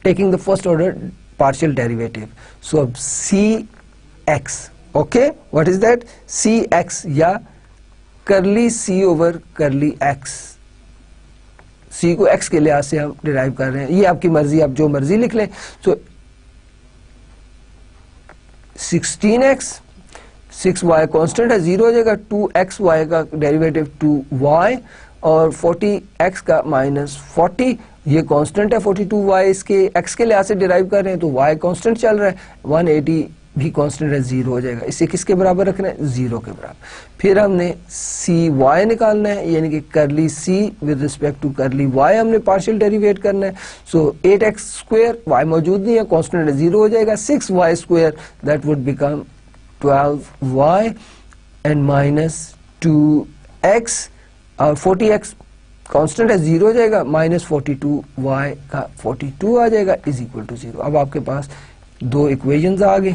taking the first order partial derivative. So अब cx, okay, what is that, cx या curly c over curly x, c को x के लिहाज से हम डिराइव कर रहे हैं, ये आपकी मर्जी, आप जो मर्जी लिख लें। सो 16x, 6y कांस्टेंट है, 0 हो जाएगा, 2xy का डेरिवेटिव 2y और 40x का माइनस 40, ये कांस्टेंट है 42y, इसके x के लिहाज से डिराइव कर रहे हैं तो y कांस्टेंट चल रहा है, 180 भी कांस्टेंट है, 0 हो जाएगा। इसे किसके बराबर रखना है? 0 के बराबर। फिर हमने सी वाई निकालना है, यानी कि करली सी विद रिस्पेक्ट टू करली वाई हमने पार्शियल डेरिवेट करना है। सो 8x स्क्वायर, वाई मौजूद नहीं है, कांस्टेंट है, 0 हो जाएगा। 6y square that would become 12y and minus 2x और 40x कांस्टेंट है, 0 हो जाएगा, माइनस 42y का 42 आ जाएगा इज इक्वल टू 0। अब आपके पास दो इक्वेशंस आ गई।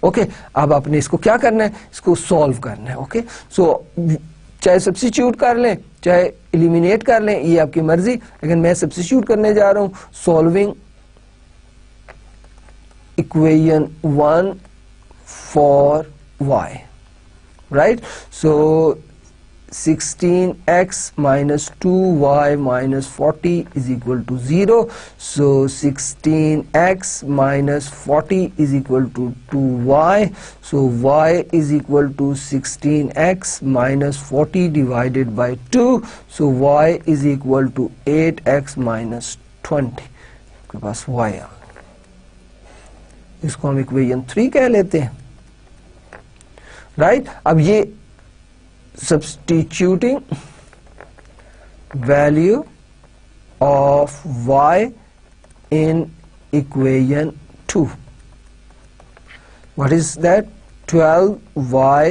ओके, अब आपने इसको क्या करना है? इसको सॉल्व करना है। ओके, सो चाहे सब्स्टिट्यूट कर लें चाहे एलिमिनेट कर लें, ये आपकी मर्जी, लेकिन मैं सब्स्टिट्यूट करने जा रहा हूं। Solving equation 1 for y, right? So 16x minus 2y minus 40 is equal to 0. So 16x minus 40 is equal to 2y. So y is equal to 16x minus 40 divided by 2. So y is equal to 8x minus 20. आपके पास y आ, इसको हम equation 3 कह लेते हैं, right? अब ये substituting value of y in equation 2. What is that? 12y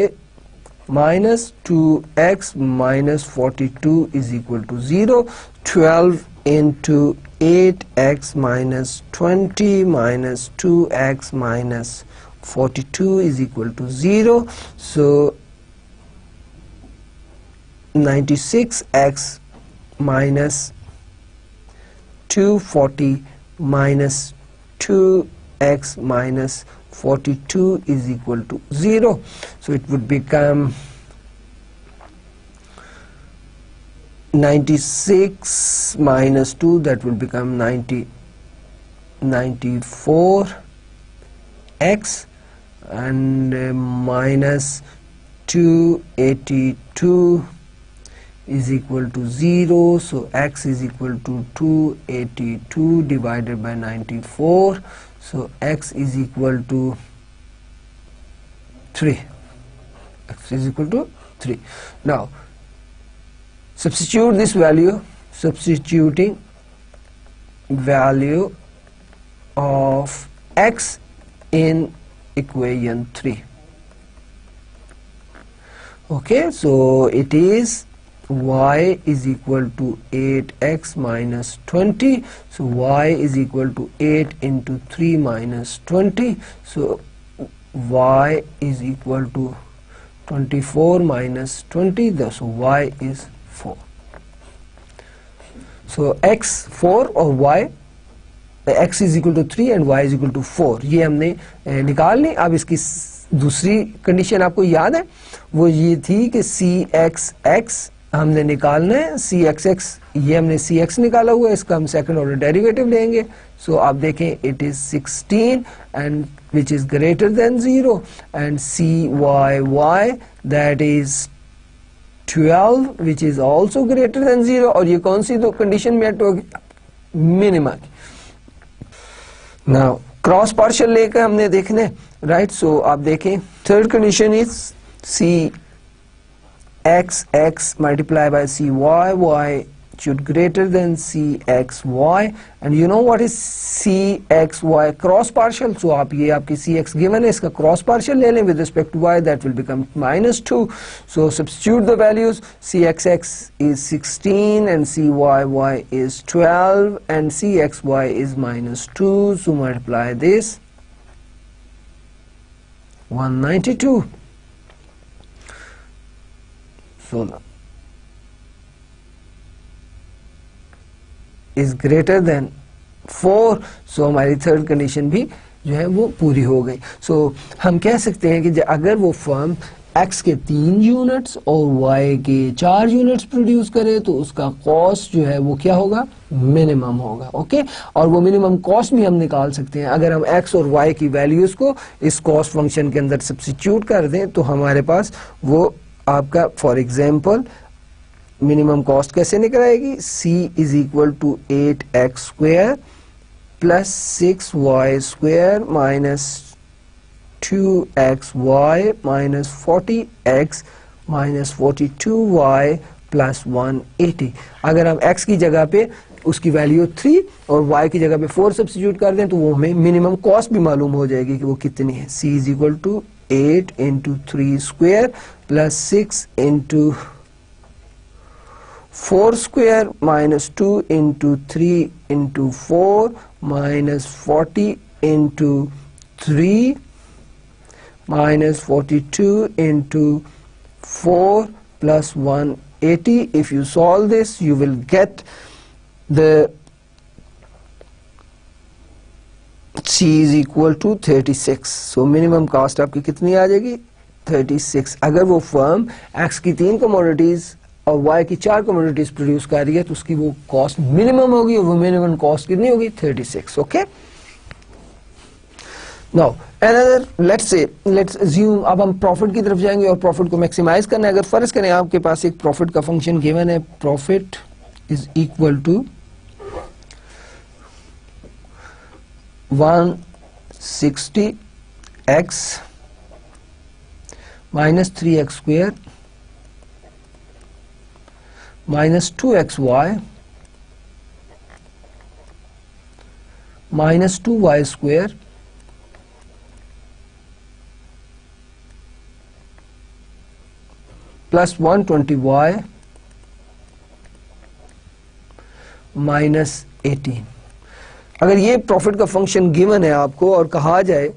minus 2x minus 42 is equal to 0. 12 into 8x minus 20 minus 2x minus 42 is equal to 0. So 96x minus 240 minus 2x minus 42 is equal to 0. So it would become 96 minus 2, that will become 94x and minus 282 is equal to 0. So x is equal to 282 divided by 94. So x is equal to 3. X is equal to 3. Now substitute this value, substituting value of x in equation 3. Okay, so it is y is equal to 8x minus 20. So y is equal to 8 into 3 minus 20. So y is equal to 24 minus 20. Thus y is 4. So x 4 और y, x is equal to 3 and y is equal to 4, ये हमने निकाल ली। अब इसकी दूसरी condition आपको याद है, वो ये थी कि cx हमने निकालना है। cx ये हमने cx निकाला हुआ है, इसका हम सेकंड ऑर्डर डेरिवेटिव लेंगे। सो आप देखें, it is 16 and which is greater then 0 and cy that is 12 which is also greater than 0। और ये कौन सी दो कंडीशन मेट होगी? मिनिमम। नाउ क्रॉस पार्शियल लेकर हमने देखने, राइट? सो आप देखें, third condition is cx multiplied by y should greater than cxy, and you know what is cxy cross partial? So आप ये आपकी cx given है, इसका cross partial ले लें with respect to y, that will become minus 2. So substitute the values, cxx is 16 and cyy is 12 and cxy is minus 2. So multiply this, 192. So is greater than 4. So हमारी third condition भी जो है वो पूरी हो गई। So हम कह सकते हैं कि अगर वो फर्म x के 3 यूनिट्स और y के 4 यूनिट्स प्रोड्यूस करे तो उसका कॉस्ट जो है वो क्या होगा? मिनिमम होगा। ओके, और वो मिनिमम कॉस्ट भी हम निकाल सकते हैं। अगर हम x और y की वैल्यूज को इस कॉस्ट फंक्शन के अंदर सब्स्टिट्यूट कर दें तो हमारे पास वो आपका, फॉर एग्जाम्पल, मिनिमम कॉस्ट कैसे निकल आएगी? c is equal to 8x square plus 6y square minus 2xy minus 40x minus 42y plus 180. अगर हम x की जगह पे उसकी वैल्यू 3 और y की जगह पे 4 सब्स्टिट्यूट कर दें तो वो हमें मिनिमम कॉस्ट भी मालूम हो जाएगी कि वो कितनी है. c is equal to 8 into 3 square plus 6 into 4 square minus 2 into 3 into 4 minus 40 into 3 minus 42 into 4 plus 180. If you solve this, you will get the C is equal to 36. So minimum cost आपकी कितनी आ जाएगी? 36. अगर वो firm X की 3 commodities और Y की 4 commodities produce कर रही है तो उसकी वो कॉस्ट मिनिमम होगी और वो मिनिमम कॉस्ट कितनी होगी? 36. Okay. Now another let's assume, अब हम प्रॉफिट की तरफ जाएंगे और प्रॉफिट को मैक्सिमाइज करना है. अगर फर्ज करें आपके पास एक प्रॉफिट का फंक्शन गिवन है, profit is equal to 160x minus 3x square minus 2xy minus 2y square plus 120y minus 18. अगर ये प्रॉफिट का फंक्शन गिवन है आपको और कहा जाए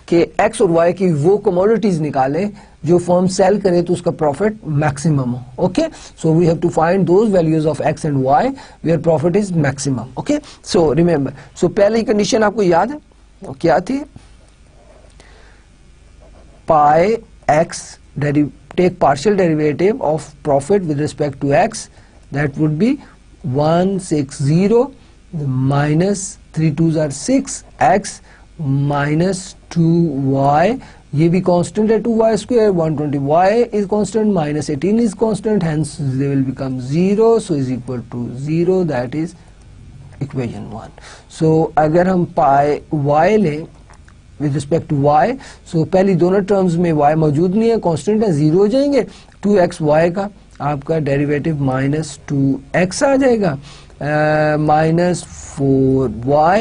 कि एक्स और वाई की वो कमोडिटीज निकालें जो फर्म सेल करे तो उसका प्रॉफिट मैक्सिमम हो. Okay, so we have to find those values of X and Y where profit is maximum. Okay, so remember, so पहली कंडीशन आपको याद है वो क्या थी? Pi X, take partial derivative of profit with respect to X, that would be 160 minus 3 2s are 6x minus 2y. ये भी constant है 2y square, 120y is constant, minus 18 is constant, hence they will become 0, so is equal to 0. That is equation 1. So अगर हम pi y लें with respect to y, so पहली दोनों terms में y मौजूद नहीं है, constant है, 0 हो जाएंगे. 2xy का आपका डेरिवेटिव minus 2x आ जाएगा, minus 4y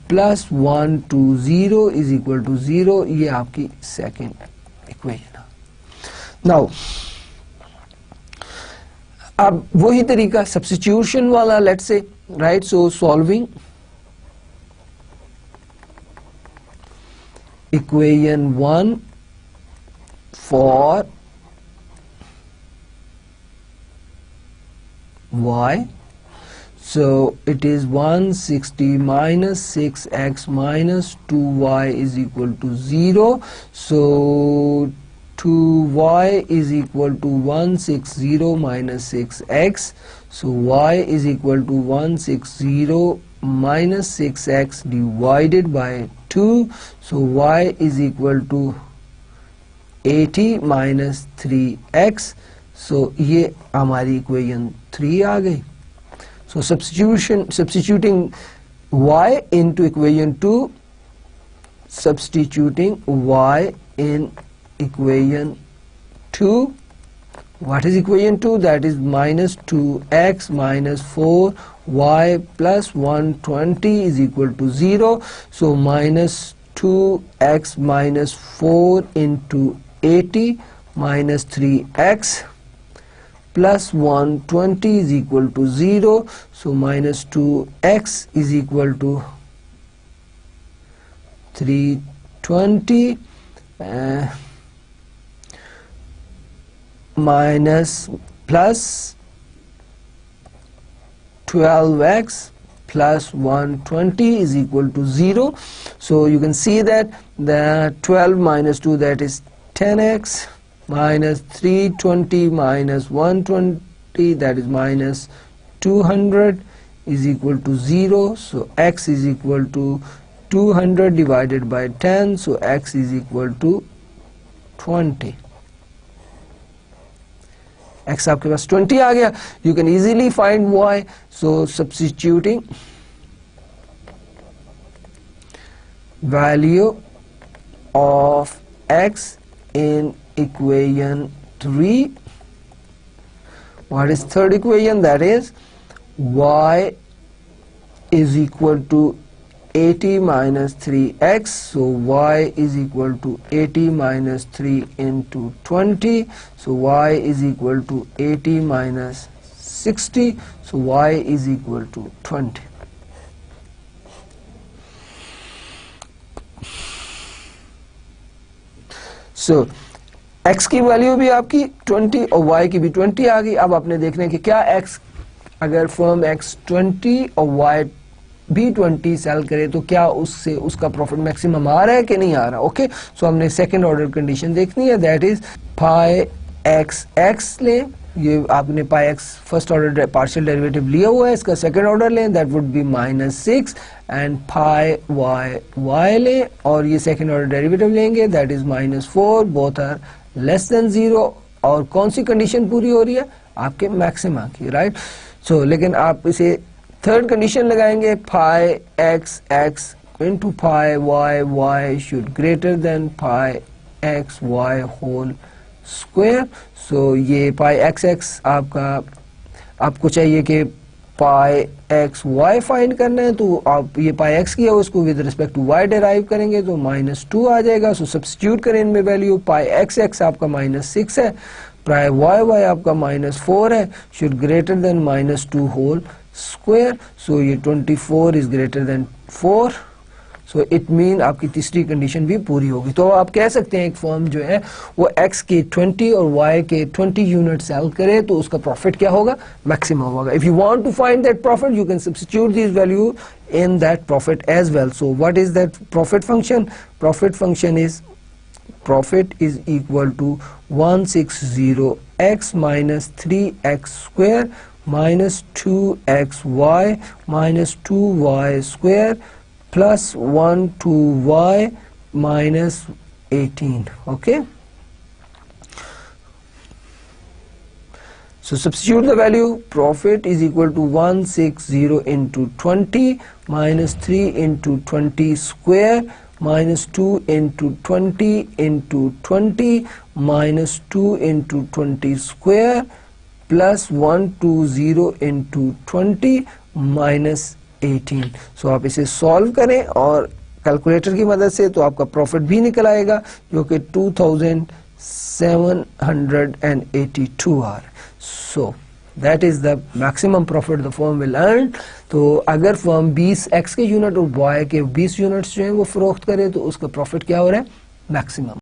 plus 120 is equal to 0. ये आपकी सेकेंड इक्वेशन है. नाउ अब वही तरीका सब्स्टिट्यूशन वाला, let's say, right. So solving equation 1 for y. So it is 160 minus 6x minus 2y is equal to 0. So 2y is equal to 160 minus 6x. So y is equal to 160 minus 6x divided by 2. So y is equal to 80 minus 3x. So ये हमारी equation 3 आ गई. So substituting y into equation 2, substituting y in equation 2. What is equation 2? That is minus 2x minus 4y plus 120 is equal to 0. So minus 2x minus 4 into 80 minus 3x plus 120 is equal to 0. So minus 2x is equal to 320 minus plus 12x plus 120 is equal to 0. So you can see that the 12 minus 2, that is 10x, minus 320 minus 120, that is minus 200 is equal to 0. So x is equal to 200 divided by 10. So x is equal to 20. x आपके पास 20 आ गया. You can easily find y. So substituting value of x in equation 3. What is third equation? That is y is equal to 80 minus 3x. So y is equal to 80 minus 3 into 20. So y is equal to 80 minus 60. So y is equal to 20. So x की value भी आपकी 20 और y की भी 20 आ गई। अब आपने देखना है कि क्या x, अगर फर्म x 20 और y भी 20 सेल करे तो क्या उससे उसका प्रॉफिट मैक्सिमम आ रहा है कि नहीं आ रहा। ओके, सो हमने सेकंड ऑर्डर कंडीशन देखनी है, that is pi X X लें, ये आपने pi X first order partial derivative लिया हुआ है, इसका सेकंड ऑर्डर लें, that would be -6 and pi Y Y लें और ये सेकंड ऑर्डर डेरिवेटिव लेंगे, that is -4, both are less than 0। और कौन सी कंडीशन पूरी हो रही है? आपके मैक्सिमा की, राइट। सो लेकिन आप इसे थर्ड कंडीशन लगाएंगे, pi X X into pi Y Y should greater than pi X Y whole square. So ये पाई एक्स एक्स आपको चाहिए कि पाई एक्स वाई फाइंड करना है, तो आप ये पाई एक्स किया उसको with respect to y derive करेंगे तो -2 आ जाएगा। सो सब्स्टिट्यूट करें इनमें वैल्यू, पाई एक्स एक्स आपका -6 है, पाई वाई वाई आपका -4 है, should greater than -2 whole square. So ये 24 is greater than 4। So it mean आपकी तीसरी कंडीशन भी पूरी होगी। तो आप कह सकते हैं एक फर्म जो है वो x के 20 और y के 20 यूनिट सेल करे तो उसका प्रॉफिट क्या होगा? मैक्सिमम होगा। If you want to find that profit you can substitute this value in that profit as well. So what is that profit function? Profit function is profit is equal to 160x minus 3x square minus 2xy minus 2y square plus 12y minus 18. Okay. So substitute the value. Profit is equal to 160 into 20 minus 3 into 20 square minus 2 into 20 into 20 minus 2 into 20 square plus 120 into 20 minus 18. So आप इसे solve करें और calculator की मदद से तो आपका profit भी निकल आएगा जो कि 2782 are. So that is the maximum profit the firm will earn. तो अगर फर्म 20x के यूनिट और y के 20 यूनिट्स जो हैं वो फरोख्त करे तो उसका प्रॉफिट क्या हो रहा है? मैक्सिमम.